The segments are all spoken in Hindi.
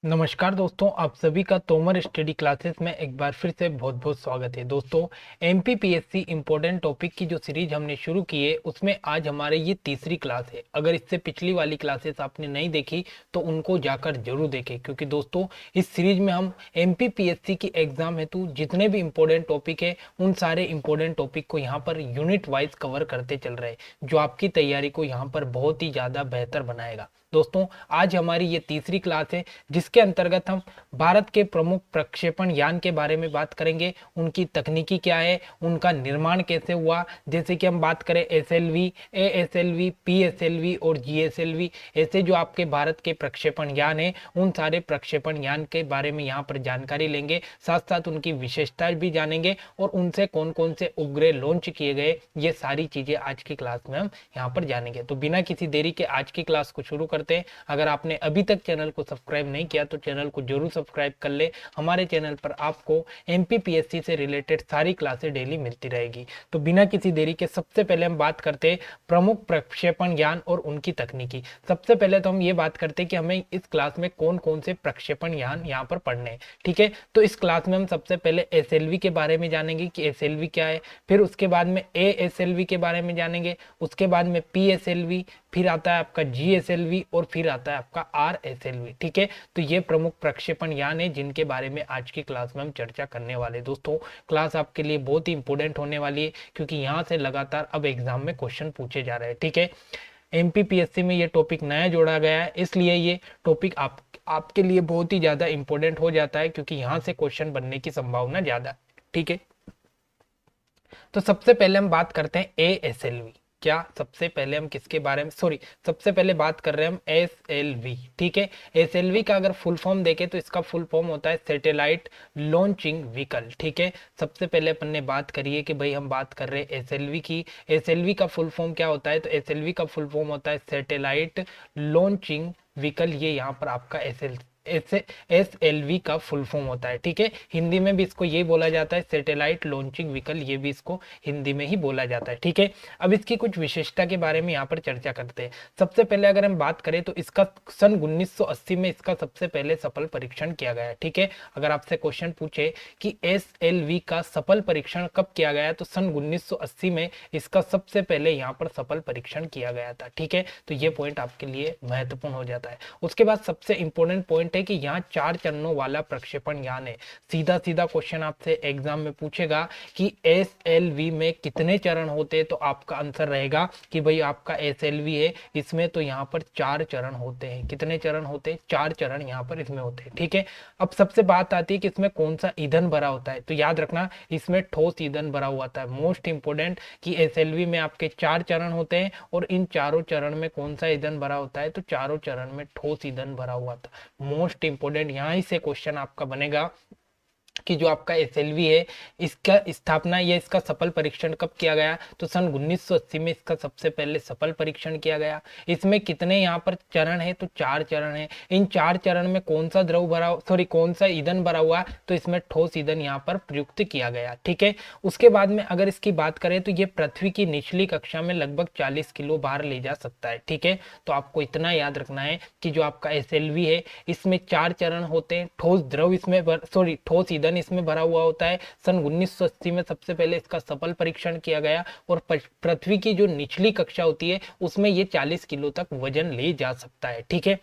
नमस्कार दोस्तों, आप सभी का तोमर स्टडी क्लासेस में एक बार फिर से बहुत बहुत स्वागत है। दोस्तों, एमपीपीएससी इम्पोर्टेंट टॉपिक की जो सीरीज हमने शुरू की है उसमें आज हमारे ये तीसरी क्लास है। अगर इससे पिछली वाली क्लासेस आपने नहीं देखी तो उनको जाकर जरूर देखें, क्योंकि दोस्तों इस सीरीज में हम एमपीपीएससी की एग्जाम हेतु जितने भी इम्पोर्टेंट टॉपिक है उन सारे इम्पोर्टेंट टॉपिक को यहाँ पर यूनिट वाइज कवर करते चल रहे हैं, जो आपकी तैयारी को यहाँ पर बहुत ही ज़्यादा बेहतर बनाएगा। दोस्तों, आज हमारी ये तीसरी क्लास है जिसके अंतर्गत हम भारत के प्रमुख प्रक्षेपण यान के बारे में बात करेंगे। उनकी तकनीकी क्या है, उनका निर्माण कैसे हुआ, जैसे कि हम बात करें एसएलवी, एएसएलवी, पीएसएलवी और जीएसएलवी, ऐसे जो आपके भारत के प्रक्षेपण यान है उन सारे प्रक्षेपण यान के बारे में यहाँ पर जानकारी लेंगे। साथ साथ उनकी विशेषताएं भी जानेंगे और उनसे कौन कौन से उपग्रह लॉन्च किए गए, ये सारी चीजें आज की क्लास में हम यहाँ पर जानेंगे। तो बिना किसी देरी के आज की क्लास को शुरू करते हैं। अगर आपने अभी तक चैनल को सब्सक्राइब नहीं किया तो चैनल को जरूर सब्सक्राइब कर ले। हमारे चैनल पर आपको एमपीपीएससी से रिलेटेड सारी क्लासें डेली मिलती रहेगी। तो बिना किसी देरी के सबसे पहले हम बात करते हैं प्रमुख प्रक्षेपण यान और उनकी तकनीकी। सबसे पहले तो हम ये बात करते हैं कि हमें इस क्लास में कौन कौन से प्रक्षेपण यान यहाँ पर पढ़ने हैं। ठीक है, तो इस क्लास में हम सबसे पहले एसएलवी के बारे में जानेंगे कि एसएलवी क्या है, फिर उसके बाद में एएसएलवी के बारे में जानेंगे, उसके बाद में पीएसएलवी, फिर आता है आपका जीएसएलवी और फिर आता है आपका आरएसएलवी। ठीक है, तो ये प्रमुख प्रक्षेपण यान है जिनके बारे में आज की क्लास में हम चर्चा करने वाले। दोस्तों, क्लास आपके लिए बहुत ही इंपॉर्टेंट होने वाली है, क्योंकि यहाँ से लगातार अब एग्जाम में क्वेश्चन पूछे जा रहे हैं। ठीक है, एमपीपीएससी में ये टॉपिक नया जोड़ा गया है, इसलिए ये टॉपिक आपके लिए बहुत ही ज्यादा इंपॉर्टेंट हो जाता है, क्योंकि यहाँ से क्वेश्चन बनने की संभावना ज्यादा है। ठीक है, तो सबसे पहले हम बात करते हैं एएसएलवी। क्या सबसे पहले हम किसके बारे में, सबसे पहले बात कर रहे हैं हम एसएलवी। ठीक है, एसएलवी का अगर फुल फॉर्म देखें तो इसका फुल फॉर्म होता है सैटेलाइट लॉन्चिंग व्हीकल। ठीक है, सबसे पहले अपन ने बात करी है कि भाई हम बात कर रहे हैं एसएलवी की। एसएलवी का फुल फॉर्म क्या होता है, तो एसएलवी का फुल फॉर्म होता है सैटेलाइट लॉन्चिंग व्हीकल। ये यहाँ पर आपका एसएलवी का फुल फॉर्म होता है। ठीक है, हिंदी में भी इसको ये बोला जाता है सैटेलाइट लॉन्चिंग व्हीकल, ये भी इसको हिंदी में ही बोला जाता है। ठीक है, अब इसकी कुछ विशेषता के बारे में यहाँ पर चर्चा करते हैं। सबसे पहले अगर हम बात करें तो इसका सन 1980 में इसका सबसे पहले सफल परीक्षण किया गया। ठीक है, अगर आपसे क्वेश्चन पूछे कि एसएलवी का सफल परीक्षण कब किया गया, तो सन 1980 में इसका सबसे पहले यहाँ पर सफल परीक्षण किया गया था। ठीक है, तो ये पॉइंट आपके लिए महत्वपूर्ण हो जाता है। उसके बाद सबसे इंपॉर्टेंट पॉइंट है कि यहाँ 4 चरणों वाला प्रक्षेपण यान है। सीधा सीधा क्वेश्चन आपसे एग्जाम में पूछेगा कि एसएलवी में कितने चरण होते हैं, तो आपका आंसर रहेगा कि भाई आपका एसएलवी है इसमें तो यहाँ पर 4 चरण होते हैं। कितने चरण होते हैं, 4 चरण यहाँ पर इसमें होते हैं। ठीक है, अब सबसे बात आती है कि इसमें कौन सा ईंधन भरा होता है, तो याद रखना इसमें ठोस ईंधन भरा हुआ था। मोस्ट इंपोर्टेंट कि एसएलवी में आपके 4 चरण होते हैं और इन चारों चरण में कौन सा ईंधन भरा होता है, तो चारों चरण में ठोस ईंधन भरा हुआ था। मोस्ट इंपोर्टेंट यहां से क्वेश्चन आपका बनेगा कि जो आपका एसएलवी है इसका स्थापना या इसका सफल परीक्षण कब किया गया, तो सन 1980 में इसका सबसे पहले सफल परीक्षण किया गया। इसमें कितने यहाँ पर चरण है, तो 4 चरण है। इन 4 चरण में कौन सा द्रव भरा कौन सा ईंधन भरा हुआ, तो इसमें ठोस ईंधन यहाँ पर प्रयुक्त किया गया। ठीक है, उसके बाद में अगर इसकी बात करें तो ये पृथ्वी की निचली कक्षा में लगभग 40 किलो भार ले जा सकता है। ठीक है, तो आपको इतना याद रखना है कि जो आपका एसएलवी है इसमें 4 चरण होते हैं। ठोस द्रव इसमें ठोस ईंधन इसमें भरा हुआ होता है। सन 1980 में सबसे पहले इसका सफल परीक्षण किया गया और पृथ्वी की जो निचली कक्षा होती है उसमें ये 40 किलो तक वजन ले जा सकता है। ठीक है,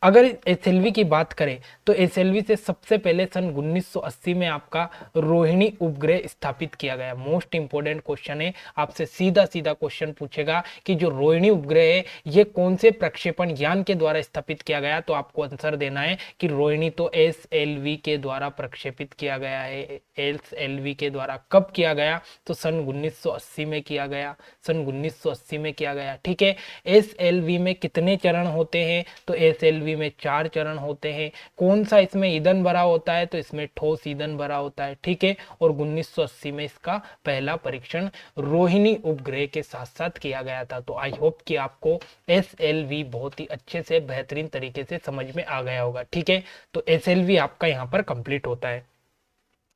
अगर एसएलवी की बात करें तो एसएलवी से सबसे पहले सन 1980 में आपका रोहिणी उपग्रह स्थापित किया गया। मोस्ट इंपोर्टेंट क्वेश्चन है, आपसे सीधा सीधा क्वेश्चन पूछेगा कि जो रोहिणी उपग्रह है ये कौन से प्रक्षेपण यान के द्वारा स्थापित किया गया, तो आपको आंसर देना है कि रोहिणी तो एसएलवी के द्वारा प्रक्षेपित किया गया है। एसएलवी के द्वारा कब किया गया, तो सन 1980 में किया गया। सन 1980 में किया गया। ठीक है, एसएलवी में कितने चरण होते हैं, तो एसएलवी में 4 चरण होते हैं। कौन सा इसमें ईंधन भरा होता है, तो इसमें ठोस ईंधन भरा होता है। ठीक है, और 1980 में इसका पहला परीक्षण रोहिणी उपग्रह के साथ साथ किया गया था। तो आई होप कि आपको एसएलवी बहुत ही अच्छे से बेहतरीन तरीके से समझ में आ गया होगा। ठीक है, तो एसएलवी आपका यहाँ पर कंप्लीट होता है।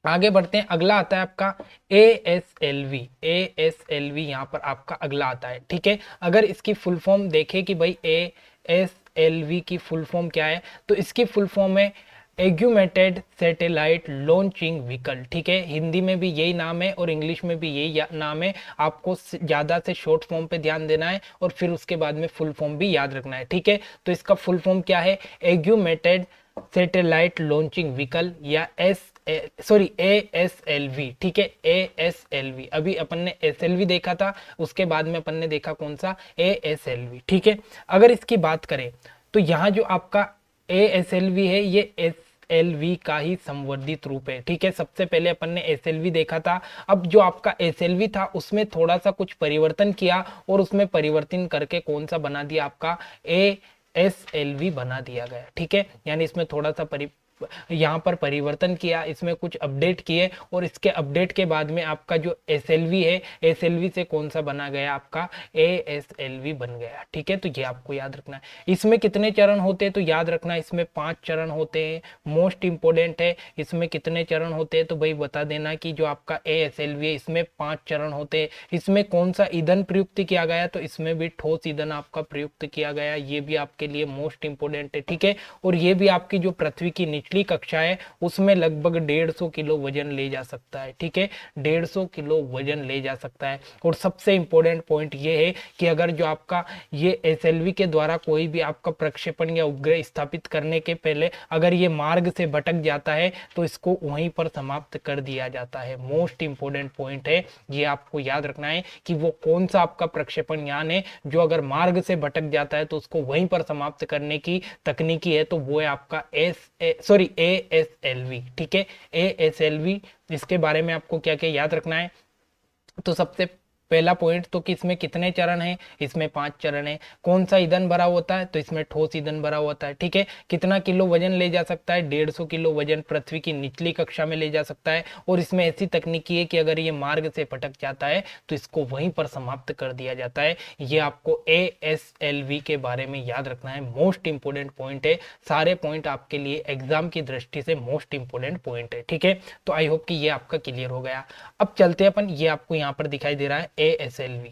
आगे बढ़ते हैं, अगला आता है आपका एएसएलवी। एएसएलवी यहाँ पर आपका अगला आता है। ठीक है, अगर इसकी फुल फॉर्म देखें कि भाई एएसएलवी ASLV की फुल फॉर्म क्या है? तो इसकी फुल फॉर्म है एग्यूमेटेड सैटेलाइट लॉन्चिंग व्हीकल। ठीक है, हिंदी में भी यही नाम है और इंग्लिश में भी यही नाम है। आपको ज़्यादा से शॉर्ट फॉर्म पे ध्यान देना है और फिर उसके बाद में फुल फॉर्म भी याद रखना है। ठीक है, तो इसका फुल फॉर्म क्या है? एग्यूमेटेड सैटेलाइट लॉन्चिंग व्हीकल या ASLV। ठीक है, ASLV। अभी अपन ने SLV देखा था, उसके बाद में अपन ने देखा कौन सा? ASLV। ठीक है, अगर इसकी बात करें तो यहाँ जो आपका ASLV है ये SLV का ही संवर्धित रूप है। ठीक है, सबसे पहले अपन ने SLV देखा था। अब जो आपका SLV था उसमें थोड़ा सा कुछ परिवर्तन किया और उसमें परिवर्तन करके कौन सा बना दिया? आपका ASLV बना दिया गया। ठीक है, यानी इसमें थोड़ा सा यहाँ पर परिवर्तन किया, इसमें कुछ अपडेट किए और इसके अपडेट के बाद में आपका जो SLV है, SLV से कौन सा बना गया? आपका ASLV बन गया। ठीक है, तो ये आपको याद रखना है। इसमें कितने चरण होते हैं? तो याद रखना इसमें 5 चरण होते हैं। मोस्ट इंपोर्टेंट है, इसमें कितने चरण होते हैं? तो भाई बता देना कि जो आपका ASLV है इसमें 5 चरण होते हैं। इसमें कौन सा ईंधन प्रयुक्त किया गया? तो इसमें भी ठोस ईंधन आपका प्रयुक्त किया गया, ये भी आपके लिए मोस्ट इंपोर्टेंट है। ठीक है, और ये भी आपकी जो पृथ्वी की निचली कक्षा है उसमें लगभग 150 किलो वजन ले जा सकता है। ठीक है, 150 किलो वजन ले जा सकता है। और सबसे इंपॉर्टेंट पॉइंट ये है कि अगर जो आपका ये SLV के द्वारा कोई भी आपका प्रक्षेपण या उपग्रह स्थापित करने के पहले अगर ये मार्ग से भटक जाता है तो इसको वहीं पर समाप्त कर दिया जाता है। मोस्ट इंपॉर्टेंट पॉइंट है, ये आपको याद रखना है कि वो कौन सा आपका प्रक्षेपण यान है जो अगर मार्ग से भटक जाता है तो उसको वहीं पर समाप्त करने की तकनीकी है, तो वो है आपका ASLV। ठीक है, ASLV। इसके बारे में आपको क्या क्या याद रखना है? तो सबसे पहला पॉइंट तो कि इसमें कितने चरण हैं? इसमें 5 चरण है। कौन सा ईंधन भरा होता है? तो इसमें ठोस ईंधन भरा होता है। ठीक है, कितना किलो वजन ले जा सकता है? 150 किलो वजन पृथ्वी की निचली कक्षा में ले जा सकता है। और इसमें ऐसी तकनीकी है कि अगर ये मार्ग से भटक जाता है तो इसको वहीं पर समाप्त कर दिया जाता है। ये आपको ASLV के बारे में याद रखना है। मोस्ट इंपोर्टेंट पॉइंट है, सारे पॉइंट आपके लिए एग्जाम की दृष्टि से मोस्ट इंपोर्टेंट पॉइंट है। ठीक है, तो आई होप कि ये आपका क्लियर हो गया। अब चलते हैं अपन, ये आपको यहाँ पर दिखाई दे रहा है ASLV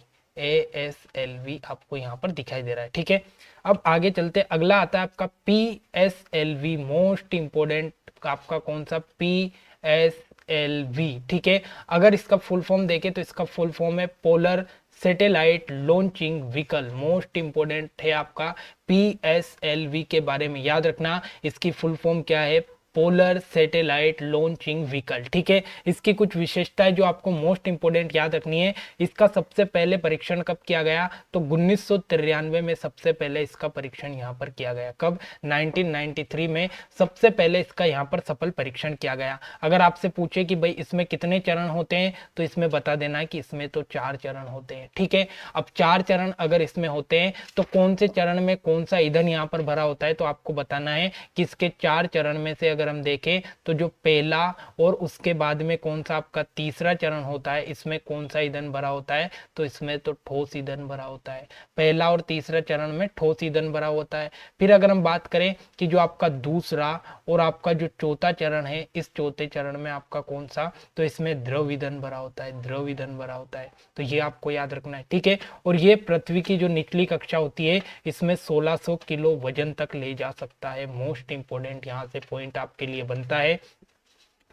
आपको यहाँ पर दिखाई दे रहा है। ठीक है, अब आगे चलते, अगला आता है आपका PSLV। मोस्ट इंपोर्टेंट आपका कौन सा? PSLV। ठीक है, अगर इसका फुल फॉर्म देखें तो इसका फुल फॉर्म है polar satellite launching vehicle. Most important है आपका PSLV के बारे में याद रखना। इसकी फुल फॉर्म क्या है? Polar satellite launching vehicle. ठीक है, इसकी कुछ विशेषताएं जो आपको मोस्ट इंपोर्टेंट याद रखनी है। इसका सबसे पहले परीक्षण कब किया गया? तो 1993 में सबसे पहले इसका परीक्षण यहाँ पर किया गया। कब? 1993 में सबसे पहले इसका यहाँ पर सफल परीक्षण किया गया। अगर आपसे पूछे कि भाई इसमें कितने चरण होते हैं तो इसमें बता देना कि इसमें तो 4 चरण होते हैं। ठीक है, अब 4 चरण अगर इसमें होते हैं तो कौन से चरण में कौन सा ईंधन यहाँ पर भरा होता है? तो आपको बताना है कि इसके 4 चरण में से अगर हम देखें तो जो पहला और उसके बाद में कौन सा आपका तीसरा चरण होता है, इसमें कौन सा ईंधन भरा होता है? तो इसमें तो ठोस ईंधन भरा होता है। पहला और तीसरा चरण में ठोस ईंधन भरा होता है। फिर अगर हम बात करें कि जो आपका दूसरा और आपका जो चौथा चरण है, इस चौथे चरण में आपका कौन सा? तो इसमें द्रव ईंधन भरा होता है, द्रव ईंधन भरा होता है। तो ये आपको याद रखना है। ठीक है, और ये पृथ्वी की जो निचली कक्षा होती है इसमें 1600 किलो वजन तक ले जा सकता है। मोस्ट इंपोर्टेंट यहाँ से पॉइंट आपके लिए बनता है,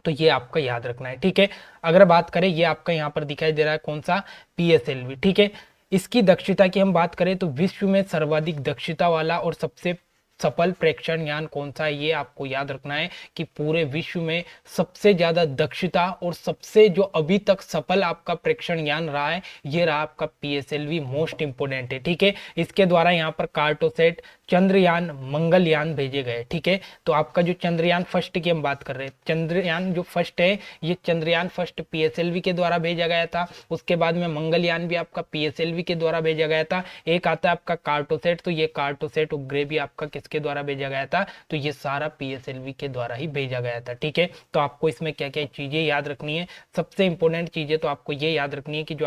तो ये आपका याद रखना है। ठीक है, अगर बात करें, ये आपका यहाँ पर दिखाई दे रहा है कौन सा? PSLV। ठीक है, इसकी दक्षता की हम बात करें तो विश्व में सर्वाधिक दक्षता वाला और सबसे सफल प्रेक्षण यान कौन सा है? ये आपको याद रखना है कि पूरे विश्व में सबसे ज्यादा दक्षता और सबसे जो अभी तक सफल आपका प्रेक्षण यान रहा है ये रहा आपका PSLV। मोस्ट इंपोर्टेंट है। ठीक है, इसके द्वारा यहाँ पर कार्टोसैट, चंद्रयान, मंगलयान भेजे गए। ठीक है, तो आपका जो चंद्रयान फर्स्ट की हम बात कर रहे हैं, चंद्रयान जो फर्स्ट है ये चंद्रयान फर्स्ट PSLV के द्वारा भेजा गया था। उसके बाद में मंगलयान भी आपका PSLV के द्वारा भेजा गया था। एक आता है आपका कार्टोसैट, तो ये कार्टोसैट उपग्रह भी आपका किसके द्वारा भेजा गया था? तो ये सारा PSLV के द्वारा ही भेजा गया था। ठीक है, तो आपको इसमें क्या क्या चीजें याद रखनी है? सबसे इंपॉर्टेंट चीजें तो आपको ये याद रखनी है कि जो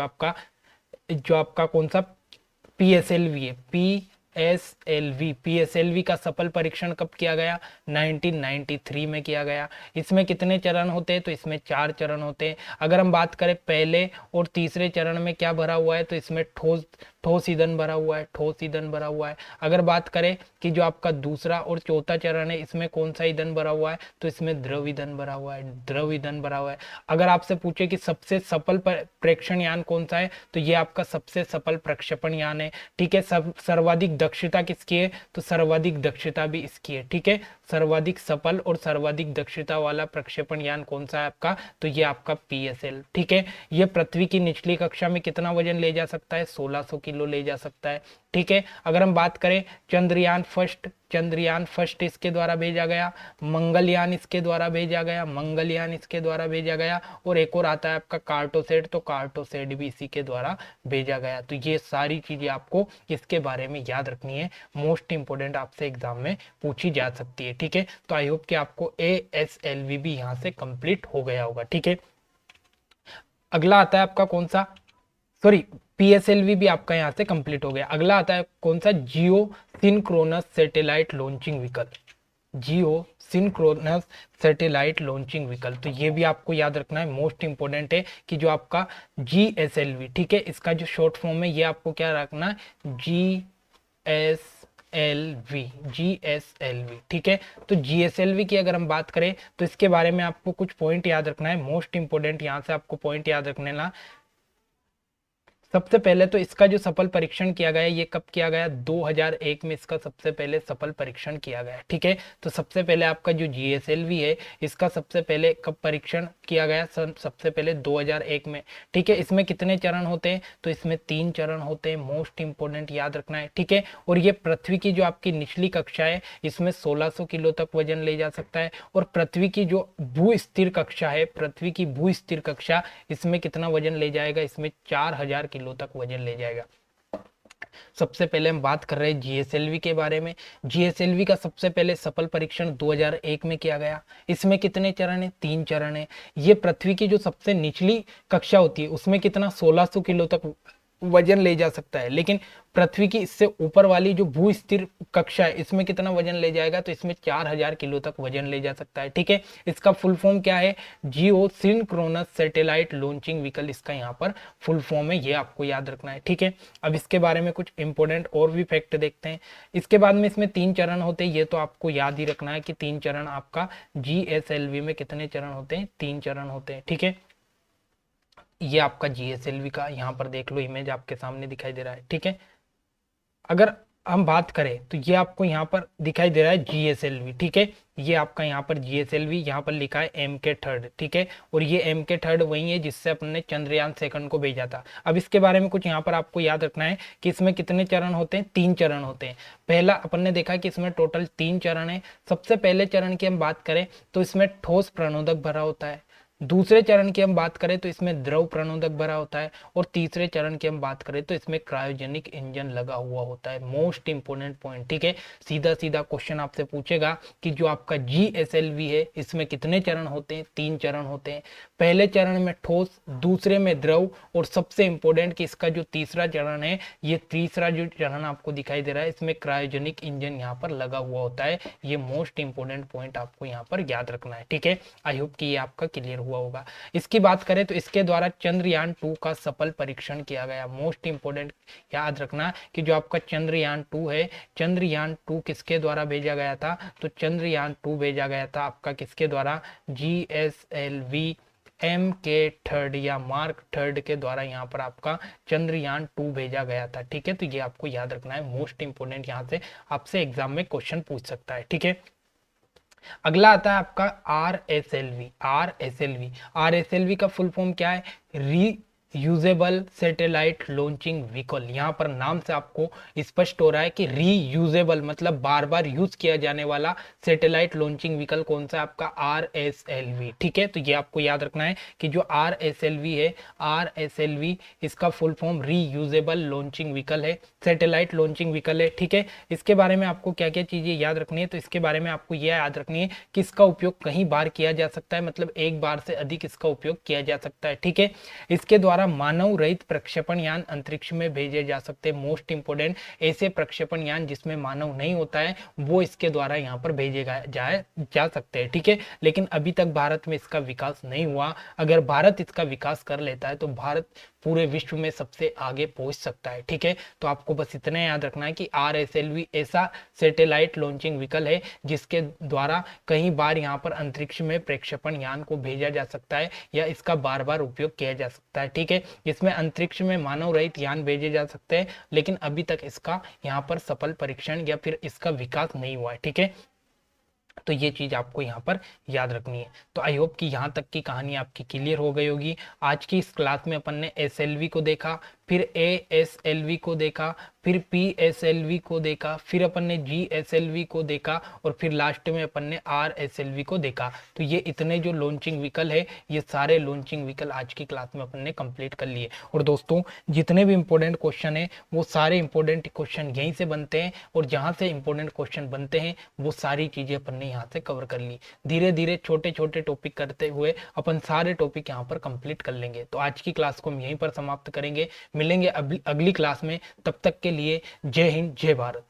आपका कौन सा PSLV है, PSLV का सफल परीक्षण कब किया गया? 1993 में किया गया। इसमें कितने चरण होते हैं? तो इसमें 4 चरण होते हैं। अगर हम बात करें पहले और तीसरे चरण में क्या भरा हुआ है तो इसमें ठोस ईंधन भरा हुआ है, ठोस ईंधन भरा हुआ है। अगर बात करें कि जो आपका दूसरा और चौथा चरण है, इसमें कौन सा ईंधन भरा हुआ है, तो इसमें द्रव ईंधन भरा हुआ है, द्रव ईंधन भरा हुआ है। अगर आपसे पूछे कि सबसे सफल प्रेक्षण यान कौन सा है, तो ये आपका सबसे सफल प्रक्षेपण यान है। ठीक है, सर्वाधिक दक्षता किसकी है, तो सर्वाधिक दक्षता भी इसकी है। ठीक है, सर्वाधिक सफल और सर्वाधिक दक्षता वाला प्रक्षेपण यान कौन सा है आपका, तो ये आपका PSL। ठीक है, ये पृथ्वी की निचली कक्षा में कितना वजन ले जा सकता है, 1600 किलो ले जा सकता है। ठीक है, अगर हम बात करें चंद्रयान फर्स्ट इसके द्वारा भेजा गया, मंगलयान इसके द्वारा भेजा गया, मंगलयान इसके द्वारा भेजा गया, और एक और आता है आपका कार्टोसेट, तो कार्टोसेट भी इसी के द्वारा भेजा गया। तो ये सारी चीजें आपको इसके बारे में याद रखनी है, मोस्ट इंपोर्टेंट आपसे एग्जाम में पूछी जा सकती है। ठीक है, तो आई होप कि आपको ASLV भी यहाँ से कंप्लीट हो गया होगा। ठीक है, अगला आता है आपका कौन सा, सॉरी PSLV भी आपका यहाँ से कंप्लीट हो गया। अगला आता है कौन सा, जियो सिंक्रोनस सैटेलाइट लॉन्चिंग व्हीकल, जियो सिंक्रोनस सैटेलाइट लॉन्चिंग व्हीकल। तो ये भी आपको याद रखना है, मोस्ट इंपोर्टेंट है कि जो आपका GSLV, ठीक है, इसका जो शॉर्ट फॉर्म है ये आपको क्या रखना है, GSLV। ठीक है, तो GSLV की अगर हम बात करें तो इसके बारे में आपको कुछ पॉइंट याद रखना है, मोस्ट इंपोर्टेंट यहाँ से आपको पॉइंट याद रखने ना। सबसे पहले तो इसका जो सफल परीक्षण किया गया, ये कब किया गया, 2001 में इसका सबसे पहले सफल परीक्षण किया गया। ठीक है, तो सबसे पहले आपका जो GSLV है, इसका सबसे पहले कब परीक्षण किया गया, सबसे पहले 2001 में। ठीक है, इसमें कितने चरण होते हैं, तो इसमें 3 चरण होते हैं, मोस्ट इंपोर्टेंट याद रखना है। ठीक है, और ये पृथ्वी की जो आपकी निचली कक्षा है, इसमें 1600 किलो तक वजन ले जा सकता है, और पृथ्वी की जो भू स्थिर कक्षा है, पृथ्वी की भू स्थिर कक्षा, इसमें कितना वजन ले जाएगा, इसमें 4000 किलो तक वजन ले जाएगा। सबसे पहले हम बात कर रहे हैं GSLV के बारे में। GSLV का सबसे पहले सफल परीक्षण 2001 में किया गया। इसमें कितने चरण है, 3 चरण है। ये पृथ्वी की जो सबसे निचली कक्षा होती है, उसमें कितना 1600 किलो तक वजन ले जा सकता है, लेकिन पृथ्वी की इससे ऊपर वाली जो भू स्थिर कक्षा है, इसमें कितना वजन ले जाएगा, तो इसमें 4000 किलो तक वजन ले जा सकता है। ठीक है, इसका फुल फॉर्म क्या है, जियो सिंक्रोनस सैटेलाइट लॉन्चिंग व्हीकल, इसका यहाँ पर फुल फॉर्म है, ये आपको याद रखना है। ठीक है, अब इसके बारे में कुछ इंपोर्टेंट और भी फैक्ट देखते हैं। इसके बाद में इसमें 3 चरण होते हैं, ये तो आपको याद ही रखना है कि 3 चरण आपका GSLV में कितने चरण होते हैं, 3 चरण होते हैं। ठीक है, ये आपका GSLV का यहाँ पर देख लो, इमेज आपके सामने दिखाई दे रहा है। ठीक है, अगर हम बात करें तो ये आपको यहाँ पर दिखाई दे रहा है GSLV। ठीक है, ये आपका यहाँ पर GSLV, यहाँ पर लिखा है MK3। ठीक है, और ये MK3 वही है जिससे अपन ने चंद्रयान सेकंड को भेजा था। अब इसके बारे में कुछ यहाँ पर आपको याद रखना है कि इसमें कितने चरण होते हैं, 3 चरण होते हैं। पहला अपन ने देखा कि इसमें टोटल 3 चरण है। सबसे पहले चरण की हम बात करें तो इसमें ठोस प्रणोदक भरा होता है। दूसरे चरण की हम बात करें तो इसमें द्रव प्रणोदक भरा होता है, और तीसरे चरण की हम बात करें तो इसमें क्रायोजेनिक इंजन लगा हुआ होता है। Most important point. ठीक है, सीधा सीधा क्वेश्चन आपसे पूछेगा कि जो आपका GSLV है, इसमें कितने चरण होते हैं, 3 चरण होते हैं। पहले चरण में ठोस, दूसरे में द्रव, और सबसे इंपोर्टेंट कि इसका जो तीसरा चरण है, ये तीसरा जो चरण आपको दिखाई दे रहा है, इसमें क्रायोजेनिक इंजन यहाँ पर लगा हुआ होता है। ये मोस्ट इंपोर्टेंट पॉइंट आपको यहाँ पर याद रखना है। ठीक है, आई होप कि ये आपका क्लियर हुआ होगा। इसकी बात करें तो इसके द्वारा चंद्रयान 2 का सफल परीक्षण किया गया। मोस्ट इंपोर्टेंट याद रखना कि जो आपका चंद्रयान 2 है, चंद्रयान 2 किसके द्वारा भेजा गया था, तो चंद्रयान 2 भेजा गया था आपका किसके द्वारा, GSLV MK3 या मार्क 3 के द्वारा यहाँ पर आपका चंद्रयान 2 भेजा गया था। ठीक है, तो ये आपको याद रखना है, मोस्ट इंपोर्टेंट यहाँ से आपसे एग्जाम में क्वेश्चन पूछ सकता है। ठीक है, अगला आता है आपका RSLV का फुल फॉर्म क्या है, रीयूजेबल सैटेलाइट लॉन्चिंग व्हीकल। यहाँ पर नाम से आपको स्पष्ट हो रहा है कि रीयूजेबल मतलब बार बार यूज किया जाने वाला सैटेलाइट लॉन्चिंग व्हीकल कौन सा, आपका RSLV। ठीक है, तो ये आपको याद रखना है कि जो RSLV है, RSLV इसका full form reusable launching vehicle है, सैटेलाइट लॉन्चिंग व्हीकल है। ठीक है, इसके बारे में आपको क्या क्या चीजें याद रखनी है, तो इसके बारे में आपको यह याद रखनी है कि इसका उपयोग कई बार किया जा सकता है, मतलब एक बार से अधिक इसका उपयोग किया जा सकता है। ठीक है, इसके द्वारा द्वारा मानव रहित प्रक्षेपण यान अंतरिक्ष में भेजे जा सकते हैं। मोस्ट इंपोर्टेंट, ऐसे प्रक्षेपण यान जिसमें मानव नहीं होता है वो इसके द्वारा यहाँ पर भेजे जा सकते हैं। ठीक है, लेकिन अभी तक भारत में इसका विकास नहीं हुआ। अगर भारत इसका विकास कर लेता है तो भारत पूरे विश्व में सबसे आगे पहुंच सकता है। ठीक है, तो आपको बस इतना याद रखना है कि RSLV ऐसा सैटेलाइट लॉन्चिंग व्हीकल है जिसके द्वारा कई बार यहाँ पर अंतरिक्ष में प्रक्षेपण यान को भेजा जा सकता है या इसका बार बार उपयोग किया जा सकता है। ठीक है, इसमें अंतरिक्ष में मानव रहित यान भेजे जा सकते हैं, लेकिन अभी तक इसका यहाँ पर सफल परीक्षण या फिर इसका विकास नहीं हुआ है। ठीक है, तो ये चीज आपको यहाँ पर याद रखनी है। तो आई होप कि यहाँ तक की कहानी आपकी क्लियर हो गई होगी। आज की इस क्लास में अपन ने SLV को देखा, फिर ASLV को देखा, फिर PSLV को देखा, फिर अपन ने GSLV को देखा और फिर लास्ट में अपन ने RSLV को देखा। तो ये इतने जो लॉन्चिंग व्हीकल है, ये सारे लॉन्चिंग व्हीकल आज की क्लास में अपन ने कंप्लीट कर लिए। और दोस्तों जितने भी इंपॉर्टेंट क्वेश्चन है वो सारे इंपॉर्टेंट क्वेश्चन यहीं से बनते हैं, और जहाँ से इंपॉर्टेंट क्वेश्चन बनते हैं वो सारी चीजें अपन ने यहाँ से कवर कर ली। धीरे धीरे छोटे छोटे टॉपिक करते हुए अपन सारे टॉपिक यहाँ पर कंप्लीट कर लेंगे। तो आज की क्लास को हम यहीं पर समाप्त करेंगे। मिलेंगे अगली क्लास में, तब तक के लिए जय हिंद जय भारत।